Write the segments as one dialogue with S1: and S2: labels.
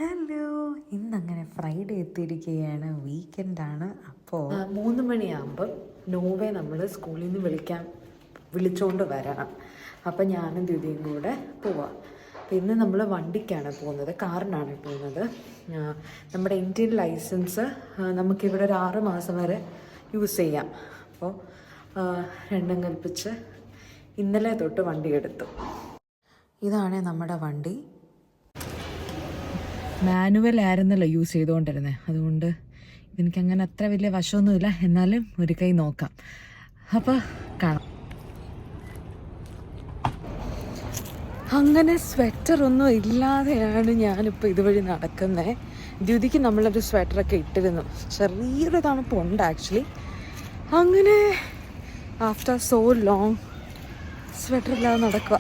S1: Hello, ഇന്നങ്ങനെ Friday എത്തിയിരിക്കുകയാണ്, വീക്കെൻഡാണ്. അപ്പോൾ 3 മണിയാകുമ്പം നോവെ നമ്മൾ സ്കൂളിൽ നിന്ന് വിളിച്ചുകൊണ്ട് വരണം. അപ്പം ഞാനും ദ്യുതിയും കൂടെ പോവാം. അപ്പം ഇന്ന് നമ്മൾ വണ്ടിക്കാണ് പോകുന്നത്, കാറിനാണ് പോകുന്നത്. നമ്മുടെ ഇന്ത്യൻ ലൈസൻസ് നമുക്കിവിടെ ഒരു 6 മാസം വരെ യൂസ് ചെയ്യാം. അപ്പോൾ രണ്ടും കൽപ്പിച്ച് ഇന്നലെ തൊട്ട് വണ്ടി എടുത്തു. ഇതാണ് നമ്മുടെ വണ്ടി. മാനുവൽ ആയിരുന്നല്ലോ യൂസ് ചെയ്തുകൊണ്ടിരുന്നത്, അതുകൊണ്ട് എനിക്കങ്ങനെ അത്ര വലിയ വശമൊന്നുമില്ല. എന്നാലും ഒരു കൈ നോക്കാം. അപ്പോൾ കാണാം. അങ്ങനെ സ്വെറ്ററൊന്നും ഇല്ലാതെയാണ് ഞാനിപ്പോൾ ഇതുവഴി നടക്കുന്നത്. ദ്യുതിക്ക് നമ്മളൊരു സ്വെറ്ററൊക്കെ ഇട്ടിരുന്നു. ചെറിയൊരു തണുപ്പുണ്ട് ആക്ച്വലി. അങ്ങനെ ആഫ്റ്റർ സോ ലോങ് സ്വെറ്ററില്ലാതെ നടക്കുക.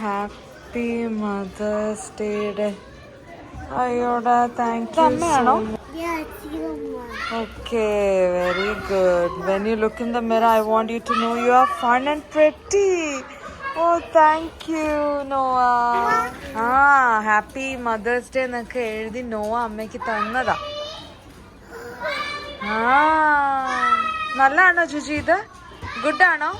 S1: Happy mother's day. അയ്യോടാ, താങ്ക് യു. അമ്മയാണോ? Okay, very good. When you look in the mirror, I want you to know you are fun and pretty. Oh, thank you, Noah. Happy Mother's Day എന്നൊക്കെ എഴുതി Noah അമ്മയ്ക്ക് തന്നതാ. നല്ലതാണോ ജിജി? ഇത് good ആണോ?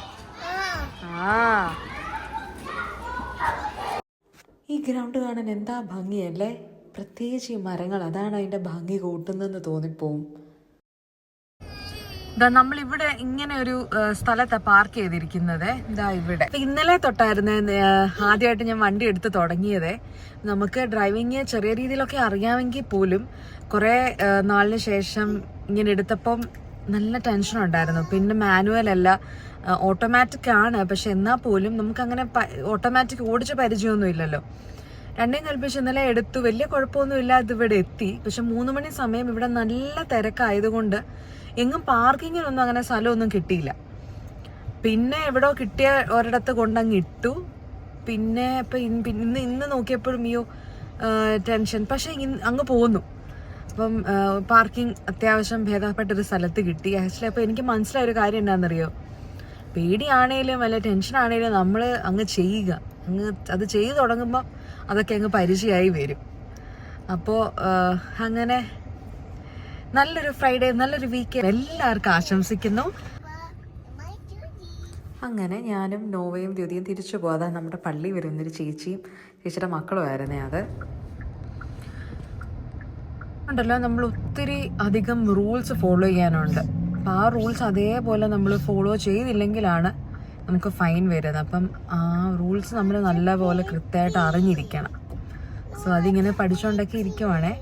S1: ഈ ഗ്രൗണ്ട് കാണാൻ എന്താ ഭംഗിയല്ലേ, പ്രത്യേകിച്ച് ഈ മരങ്ങൾ, അതാണ് അതിൻ്റെ ഭംഗി കൂട്ടുന്നതെന്ന് തോന്നിപ്പോവും. നമ്മളിവിടെ ഇങ്ങനെ ഒരു സ്ഥലത്താണ് പാർക്ക് ചെയ്തിരിക്കുന്നത്. ഇതാ ഇവിടെ ഇന്നലെ തൊട്ടായിരുന്നു ആദ്യമായിട്ട് ഞാൻ വണ്ടി എടുത്ത് തുടങ്ങിയത്. നമുക്ക് ഡ്രൈവിങ് ചെറിയ രീതിയിലൊക്കെ അറിയാമെങ്കിൽ പോലും കുറേ നാളിന് ശേഷം ഇങ്ങനെ എടുത്തപ്പം നല്ല ടെൻഷൻ ഉണ്ടായിരുന്നു. പിന്നെ മാനുവൽ അല്ല, ഓട്ടോമാറ്റിക് ആണ്. പക്ഷെ എന്നാൽ പോലും നമുക്കങ്ങനെ ഓട്ടോമാറ്റിക് ഓടിച്ച പരിചയമൊന്നും ഇല്ലല്ലോ. രണ്ടേം കൽപ്പിച്ച് ഇന്നലെ എടുത്തു, വലിയ കുഴപ്പമൊന്നുമില്ല. ഇതിവിടെ എത്തി. പക്ഷെ 3 മണി സമയം ഇവിടെ നല്ല തിരക്കായതുകൊണ്ട് എങ്ങും പാർക്കിങ്ങിനൊന്നും അങ്ങനെ സ്ഥലമൊന്നും കിട്ടിയില്ല. പിന്നെ എവിടോ കിട്ടിയ ഒരിടത്ത് കൊണ്ടങ്ങ് ഇട്ടു. പിന്നെ ഇപ്പം ഇന്ന് നോക്കിയപ്പോഴും ടെൻഷൻ. പക്ഷെ അങ്ങ് പോന്നു. അപ്പം പാർക്കിംഗ് അത്യാവശ്യം ഭേദപ്പെട്ടൊരു സ്ഥലത്ത് കിട്ടി ആക്ച്വലി. അപ്പോൾ എനിക്ക് മനസ്സിലായ ഒരു കാര്യം എന്താണെന്നറിയോ, പേടിയാണേലും അല്ല ടെൻഷനാണേലും നമ്മൾ അങ്ങ് ചെയ്യുക. അത് ചെയ്തു തുടങ്ങുമ്പോൾ അതൊക്കെ അങ്ങ് പരിചയമായി വരും. അപ്പോൾ അങ്ങനെ നല്ലൊരു ഫ്രൈഡേ, നല്ലൊരു വീക്കെൻഡ് എല്ലാവർക്കും ആശംസിക്കുന്നു. അങ്ങനെ ഞാനും നോവയും ദ്യുതിയും തിരിച്ചു പോകാതെ നമ്മുടെ പള്ളി വരുന്നൊരു ചേച്ചിയുടെ മക്കളുമായിരുന്നേ. അത് ഉണ്ടല്ലോ, നമ്മൾ ഒത്തിരി അധികം റൂൾസ് ഫോളോ ചെയ്യാനുണ്ട്. അപ്പം ആ റൂൾസ് അതേപോലെ നമ്മൾ ഫോളോ ചെയ്തില്ലെങ്കിലാണ് നമുക്ക് ഫൈൻ വരുന്നത്. അപ്പം ആ റൂൾസ് നമ്മൾ നല്ലപോലെ കൃത്യമായിട്ട് അറിഞ്ഞിരിക്കണം. സോ അതിങ്ങനെ പഠിച്ചുകൊണ്ടൊക്കെ ഇരിക്കുവാണേ.